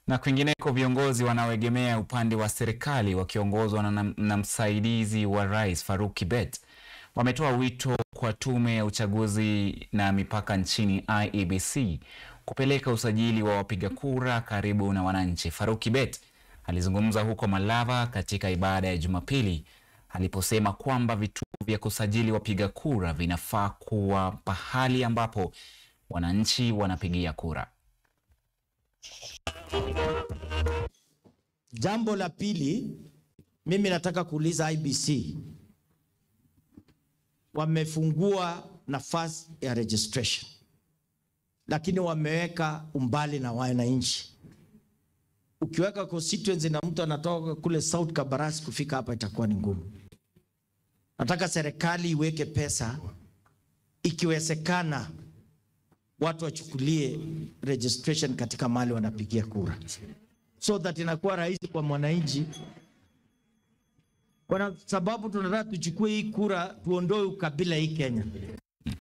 Na kwingineko, viongozi wanaoegemea upande wa serikali wakiongozwa na msaidizi wa rais Faruk Kibet wametoa wito kwa tume ya uchaguzi na mipaka nchini IEBC kupeleka usajili wa wapiga kura karibu na wananchi. Faruk Kibet alizungumza huko Malava katika ibada ya Jumapili aliposema kwamba vituo vya kusajili wapiga kura vinafaa kuwa pahali ambapo wananchi wanapigia kura. Jambo la pili, mimi nataka kuuliza IEBC, wamefungua nafasi ya registration, lakini wameweka umbali na wananchi. Ukiweka constituency na mtu anatoka kule South Kabarasi kufika hapa itakuwa ni ngumu. Nataka serikali iweke pesa, ikiwezekana watu wachukulie registration katika mahali wanapigia kura, so that inakuwa rahisi kwa mwananchi, kwa sababu tunataka tuchukue hii kura, tuondoe ukabila hii Kenya.